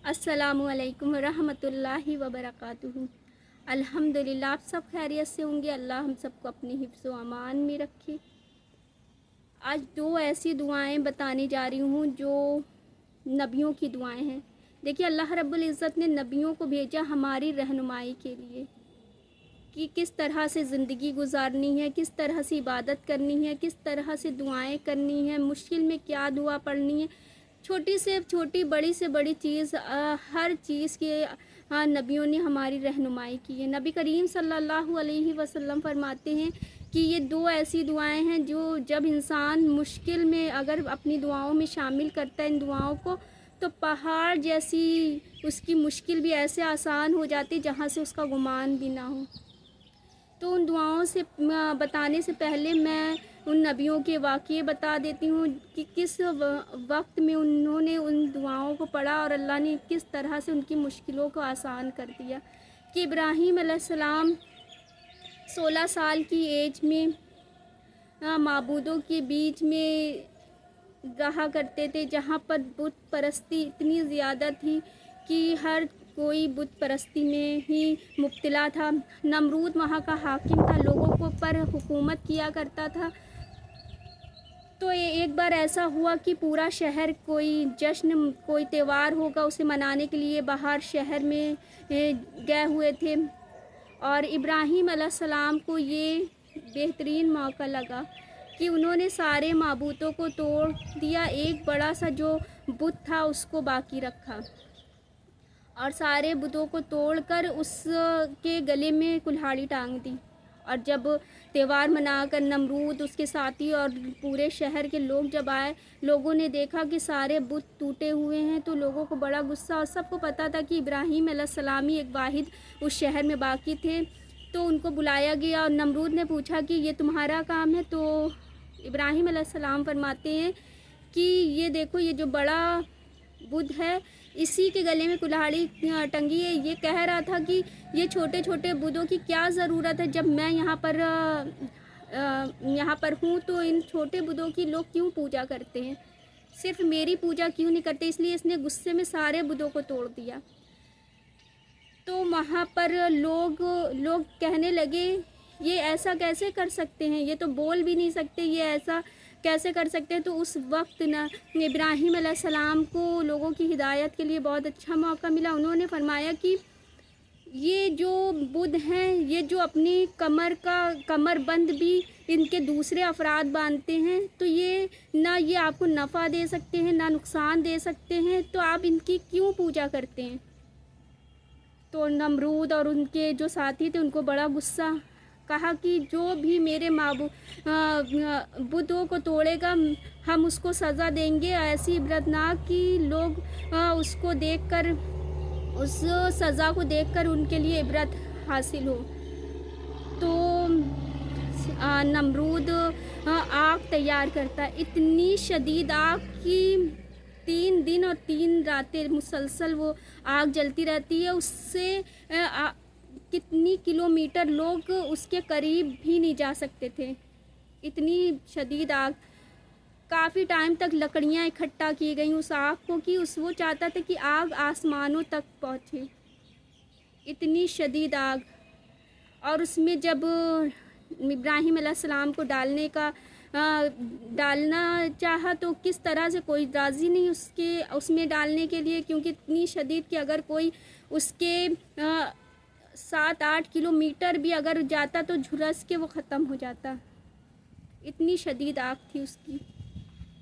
अस्सलामु अलैकुम रहमतुल्लाहि व बरकातुहू। अल्हम्दुलिल्लाह, आप सब खैरियत से होंगे। अल्लाह हम सबको अपनी हिफ्ज़ व अमान में रखे। आज दो ऐसी दुआएं बताने जा रही हूँ जो नबियों की दुआएं हैं। देखिए, अल्लाह रब्बुल इज़्ज़त ने नबियों को भेजा हमारी रहनुमाई के लिए कि किस तरह से ज़िंदगी गुजारनी है, किस तरह से इबादत करनी है, किस तरह से दुआएं करनी है, मुश्किल में क्या दुआ पढ़नी है। छोटी से छोटी, बड़ी से बड़ी चीज़, हर चीज़ के नबियों ने हमारी रहनुमाई की है। नबी करीम सल्लल्लाहु अलैहि वसल्लम फरमाते हैं कि ये दो ऐसी दुआएं हैं जो जब इंसान मुश्किल में अगर अपनी दुआओं में शामिल करता है इन दुआओं को, तो पहाड़ जैसी उसकी मुश्किल भी ऐसे आसान हो जाती जहाँ से उसका गुमान भी ना हो। तो उन दुआओं से बताने से पहले मैं उन नबियों के वाक़ये बता देती हूँ कि किस वक्त में उन्होंने उन दुआओं को पढ़ा और अल्लाह ने किस तरह से उनकी मुश्किलों को आसान कर दिया। कि इब्राहीम अलैहिस्सलाम 16 साल की एज में माबूदों के बीच में रहा करते थे, जहाँ पर बुत परस्ती इतनी ज़्यादा थी कि हर कोई बुत परस्ती में ही मुब्तला था। नमरूद वहाँ का हाकिम था, लोगों को पर हुकूमत किया करता था। तो एक बार ऐसा हुआ कि पूरा शहर कोई जश्न, कोई त्यौहार होगा उसे मनाने के लिए बाहर शहर में गए हुए थे, और इब्राहीम अलैहिस्सलाम को ये बेहतरीन मौका लगा कि उन्होंने सारे माबूतों को तोड़ दिया, एक बड़ा सा जो बुत था उसको बाकी रखा और सारे बुतों को तोड़कर उसके गले में कुल्हाड़ी टांग दी। और जब त्यौहार मनाकर नमरूद, उसके साथी और पूरे शहर के लोग जब आए, लोगों ने देखा कि सारे बुत टूटे हुए हैं, तो लोगों को बड़ा गुस्सा, और सबको पता था कि इब्राहीम अलैहिस्सलाम ही एक वाहिद उस शहर में बाकी थे। तो उनको बुलाया गया और नमरूद ने पूछा कि ये तुम्हारा काम है? तो इब्राहीम अलैहिस्सलाम फरमाते हैं कि ये देखो, ये जो बड़ा बुत है इसी के गले में कुल्हाड़ी टंगी है। ये कह रहा था कि ये छोटे छोटे बुतों की क्या ज़रूरत है, जब मैं यहाँ पर हूँ तो इन छोटे बुतों की लोग क्यों पूजा करते हैं, सिर्फ मेरी पूजा क्यों नहीं करते। इसलिए इसने गुस्से में सारे बुतों को तोड़ दिया। तो वहाँ पर लोग कहने लगे, ये ऐसा कैसे कर सकते हैं, ये तो बोल भी नहीं सकते, ये ऐसा कैसे कर सकते हैं। तो उस वक्त ना इब्राहीम अलैहिस्सलाम को लोगों की हिदायत के लिए बहुत अच्छा मौका मिला। उन्होंने फरमाया कि ये जो बुत हैं, ये जो अपनी कमरबंद भी इनके दूसरे अफराद बांधते हैं, तो ये ना ये आपको नफ़ा दे सकते हैं ना नुकसान दे सकते हैं, तो आप इनकी क्यों पूजा करते हैं। तो नमरूद और उनके जो साथी थे उनको बड़ा गुस्सा, कहा कि जो भी मेरे बुतों को तोड़ेगा हम उसको सज़ा देंगे, ऐसी इबरतनाक कि लोग उसको देखकर, उस सज़ा को देखकर उनके लिए इबरत हासिल हो। तो नमरूद आग तैयार करता है, इतनी शदीद आग कि 3 दिन और 3 रातें मुसलसल वो आग जलती रहती है। उससे कितनी किलोमीटर लोग उसके करीब भी नहीं जा सकते थे, इतनी शदीद आग। काफ़ी टाइम तक लकड़ियाँ इकट्ठा की गई उस आग को कि वो चाहता था कि आग आसमानों तक पहुँचे, इतनी शदीद आग। और उसमें जब इब्राहीम अलैहिस्सलाम को डालना चाहा तो किस तरह से कोई राज़ी नहीं उसमें डालने के लिए, क्योंकि इतनी शदीद कि अगर कोई उसके 7-8 किलोमीटर भी अगर जाता तो झुलस के वो ख़त्म हो जाता, इतनी शदीद आग थी उसकी।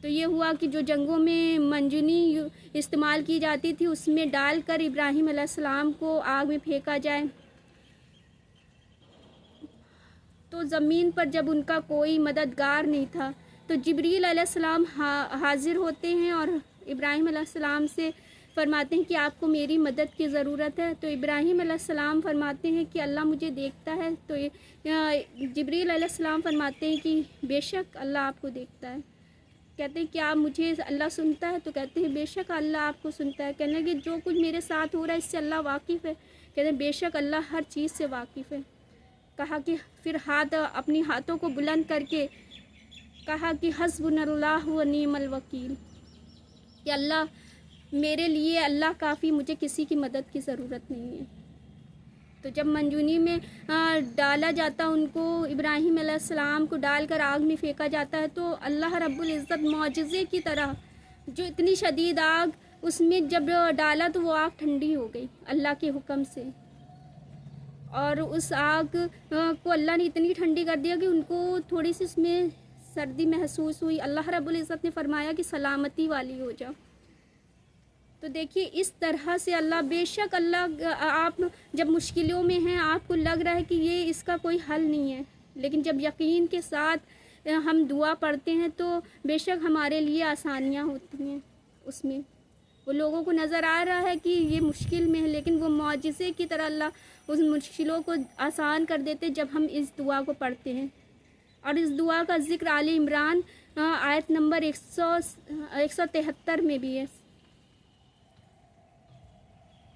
तो ये हुआ कि जो जंगों में मंजनी इस्तेमाल की जाती थी उसमें डालकर इब्राहीम अलैहिस्सलाम को आग में फेंका जाए। तो ज़मीन पर जब उनका कोई मददगार नहीं था, तो जिब्रील अलैहिस्सलाम हाज़िर होते हैं और इब्राहीम अलैहिस्सलाम से फरमाते हैं कि आपको मेरी मदद की ज़रूरत है। तो इब्राहीम अलैहिस्सलाम फरमाते हैं कि अल्लाह मुझे देखता है। तो जिब्रील अलैहिस्सलाम फरमाते हैं कि बेशक अल्लाह आपको देखता है। कहते हैं कि आप मुझे अल्लाह सुनता है? तो कहते हैं बेशक अल्लाह आपको सुनता है। कहने लगे जो कुछ मेरे साथ हो रहा है इससे अल्लाह वाकिफ़ है? कहते हैं बेशक अल्लाह हर चीज़ से वाकिफ़ है। कहा कि फिर अपनी हाथों को बुलंद करके कहा कि हस्बुनल्लाहु व निअमल वकील, कि अल्लाह میرے لیے اللہ کافی، مجھے کسی کی مدد کی ضرورت نہیں ہے۔ تو جب منجونی میں ڈالا جاتا، ان کو ابراہیم علیہ السلام کو ڈال کر آگ میں پھینکا جاتا ہے، تو اللہ رب العزت معجزے کی طرح، جو اتنی شدید آگ اس میں جب ڈالا تو وہ آگ ٹھنڈی ہو گئی اللہ کے حکم سے، اور اس آگ کو اللہ نے اتنی ٹھنڈی کر دیا کہ ان کو تھوڑی سی اس میں سردی محسوس ہوئی۔ اللہ رب العزت نے فرمایا کہ سلامتی والی ہو جاؤ۔ تو دیکھیے اس طرح سے اللہ، بے شک اللہ، آپ جب مشکلوں میں ہیں، آپ کو لگ رہا ہے کہ یہ اس کا کوئی حل نہیں ہے، لیکن جب یقین کے ساتھ ہم دعا پڑھتے ہیں تو بے شک ہمارے لیے آسانیاں ہوتی ہیں۔ اس میں وہ لوگوں کو نظر آ رہا ہے کہ یہ مشکل میں ہے، لیکن وہ معجزے کی طرح اللہ اس مشکلوں کو آسان کر دیتے جب ہم اس دعا کو پڑھتے ہیں۔ اور اس دعا کا ذکر آل عمران آیت نمبر 173 میں بھی ہے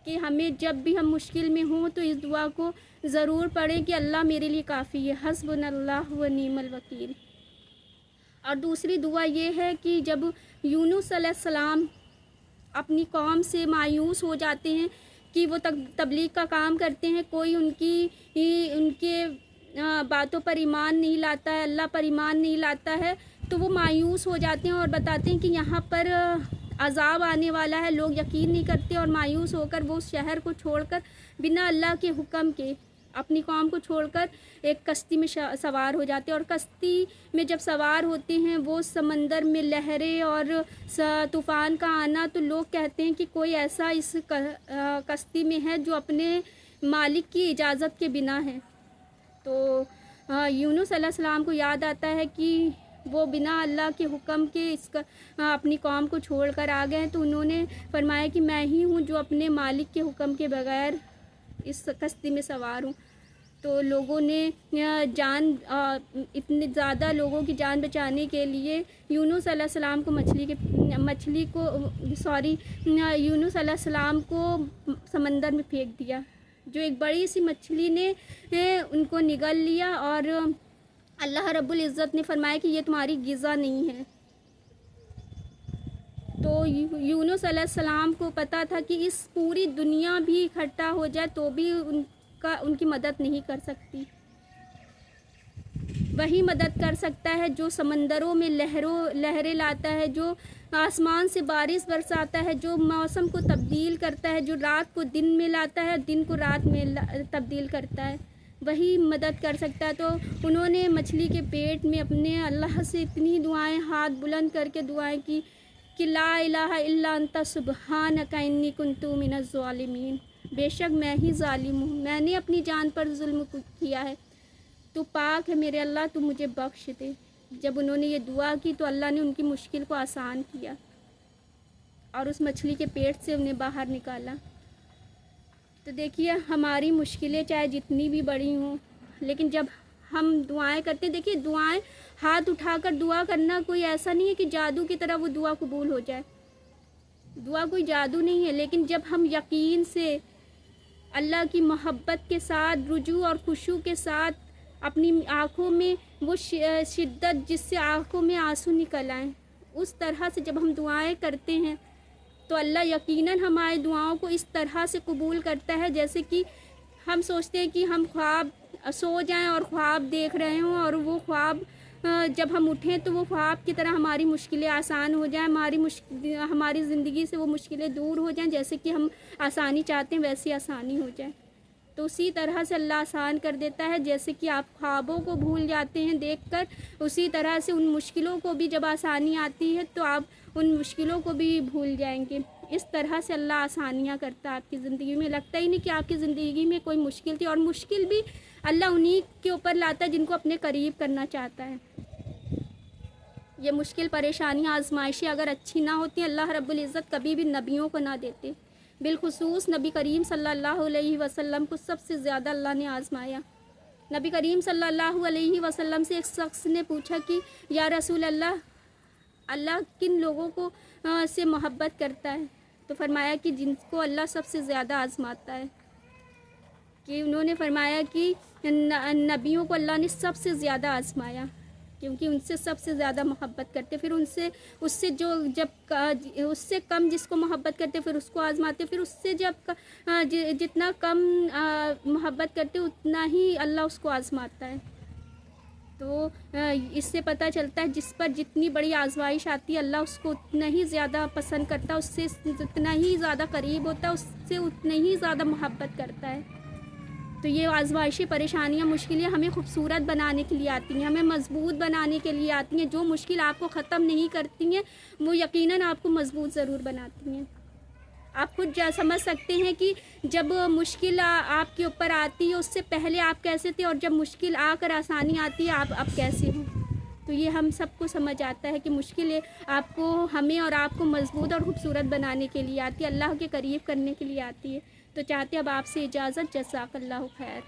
کہ ہمیں جب بھی ہم مشکل میں ہوں تو اس دعا کو ضرور پڑھیں کہ اللہ میرے لیے کافی ہے، حسبنا اللہ و نعم الوکیل۔ اور دوسری دعا یہ ہے کہ جب یونس علیہ السلام اپنی قوم سے مایوس ہو جاتے ہیں کہ وہ تبلیغ کا کام کرتے ہیں، کوئی ان کے باتوں پر ایمان نہیں لاتا ہے، اللہ پر ایمان نہیں لاتا ہے، تو وہ مایوس ہو جاتے ہیں اور بتاتے ہیں کہ یہاں پر عذاب آنے والا ہے، لوگ یقین نہیں کرتے، اور مایوس ہو کر وہ اس شہر کو چھوڑ کر بنا اللہ کے حکم کے اپنی قوم کو چھوڑ کر ایک کشتی میں سوار ہو جاتے ہیں، اور کشتی میں جب سوار ہوتے ہیں وہ سمندر میں لہریں اور طوفان کا آنا، تو لوگ کہتے ہیں کہ کوئی ایسا اس کشتی میں ہے جو اپنے مالک کی اجازت کے بنا ہے۔ تو یونس علیہ السلام کو یاد آتا ہے کہ وہ بنا اللہ کے حکم کے اپنی قوم کو چھوڑ کر آ گئے، تو انہوں نے فرمایا کہ میں ہی ہوں جو اپنے مالک کے حکم کے بغیر اس کشتی میں سوار ہوں۔ تو لوگوں نے اتنے زیادہ لوگوں کی جان بچانے کے لیے یونس علیہ السلام کو یونس علیہ السلام کو سمندر میں پھینک دیا، جو ایک بڑی سی مچھلی نے ان کو نگل لیا، اور اللہ رب العزت نے فرمایا کہ یہ تمہاری غذا نہیں ہے۔ تو یونس علیہ السلام کو پتہ تھا کہ اس پوری دنیا بھی اکٹھا ہو جائے تو بھی ان کی مدد نہیں کر سکتی، وہی مدد کر سکتا ہے جو سمندروں میں لہریں لاتا ہے، جو آسمان سے بارش برساتا ہے، جو موسم کو تبدیل کرتا ہے، جو رات کو دن میں لاتا ہے، دن کو رات میں تبدیل کرتا ہے، وہی مدد کر سکتا ہے۔ تو انہوں نے مچھلی کے پیٹ میں اپنے اللہ سے اتنی دعائیں، ہاتھ بلند کر کے دعائیں کی کہ لا الہ الا انت سبحانک انی کنت من الظالمین، بے شک میں ہی ظالم ہوں، میں نے اپنی جان پر ظلم کیا ہے، تو پاک ہے میرے اللہ، تو مجھے بخش دے۔ جب انہوں نے یہ دعا کی تو اللہ نے ان کی مشکل کو آسان کیا اور اس مچھلی کے پیٹ سے انہیں باہر نکالا۔ تو دیکھیے ہماری مشکلیں چاہے جتنی بھی بڑی ہوں، لیکن جب ہم دعائیں کرتے ہیں، دیکھیے دعائیں ہاتھ اٹھا کر دعا کرنا کوئی ایسا نہیں ہے کہ جادو کی طرح وہ دعا قبول ہو جائے، دعا کوئی جادو نہیں ہے، لیکن جب ہم یقین سے اللہ کی محبت کے ساتھ، رجوع اور خشوع کے ساتھ اپنی آنکھوں میں وہ شدت جس سے آنکھوں میں آنسو نکل آئیں، اس طرح سے جب ہم دعائیں کرتے ہیں تو اللہ یقیناً ہماری دعاؤں کو اس طرح سے قبول کرتا ہے جیسے کہ ہم سوچتے ہیں کہ ہم خواب سو جائیں اور خواب دیکھ رہے ہوں، اور وہ خواب جب ہم اٹھیں تو وہ خواب کی طرح ہماری مشکلیں آسان ہو جائیں، ہماری زندگی سے وہ مشکلیں دور ہو جائیں، جیسے کہ ہم آسانی چاہتے ہیں ویسی آسانی ہو جائے۔ تو اسی طرح سے اللہ آسان کر دیتا ہے، جیسے کہ آپ خوابوں کو بھول جاتے ہیں دیکھ کر، اسی طرح سے ان مشکلوں کو بھی جب آسانی آتی ہے تو آپ ان مشکلوں کو بھی بھول جائیں گے۔ اس طرح سے اللہ آسانیاں کرتا ہے آپ کی زندگی میں، لگتا ہی نہیں کہ آپ کی زندگی میں کوئی مشکل تھی، اور مشکل بھی اللہ انہی کے اوپر لاتا ہے جن کو اپنے قریب کرنا چاہتا ہے۔ یہ مشکل پریشانیاں، آزمائشیں اگر اچھی نہ ہوتی، اللہ رب العزت کبھی بھی نبیوں کو نہ دیتے، بالخصوص نبی کریم صلی اللہ علیہ وسلم کو سب سے زیادہ اللہ نے آزمایا۔ نبی کریم صلی اللہ علیہ وسلم سے ایک شخص نے پوچھا کہ یا رسول اللہ، اللہ کن لوگوں کو سے محبت کرتا ہے؟ تو فرمایا کہ جن کو اللہ سب سے زیادہ آزماتا ہے، کہ انہوں نے فرمایا کہ نبیوں کو اللہ نے سب سے زیادہ آزمایا۔ क्योंकि उनसे सबसे ज़्यादा मोहब्बत करते, फिर उससे जो जब उससे कम जिसको मोहब्बत करते फिर उसको आज़माते, फिर उससे जब जितना कम मोहब्बत करते उतना ही अल्लाह उसको आज़माता है। तो इससे पता चलता है जिस पर जितनी बड़ी आज़माइश आती है अल्लाह उसको उतना ही ज़्यादा पसंद करता है, उससे जितना ही ज़्यादा करीब होता है उससे उतने ही ज़्यादा मोहब्बत करता है। तो ये आज़माइशें, परेशानियाँ, मुश्किलें हमें खूबसूरत बनाने के लिए आती हैं, हमें मज़बूत बनाने के लिए आती हैं। जो मुश्किल आपको ख़त्म नहीं करती हैं वो यकीनन आपको मज़बूत ज़रूर बनाती हैं। आप खुद समझ सकते हैं कि जब मुश्किल आपके ऊपर आती है उससे पहले आप कैसे थे और जब मुश्किल आकर आसानी आती है आप अब कैसे हो। तो ये हम सबको समझ आता है कि मुश्किलें आपको, हमें और आपको मज़बूत और खूबसूरत बनाने के लिए आती है, अल्लाह के करीब करने के लिए आती है। तो चाहते अब आपसे इजाज़त, जज़ाकल्लाहु खैर।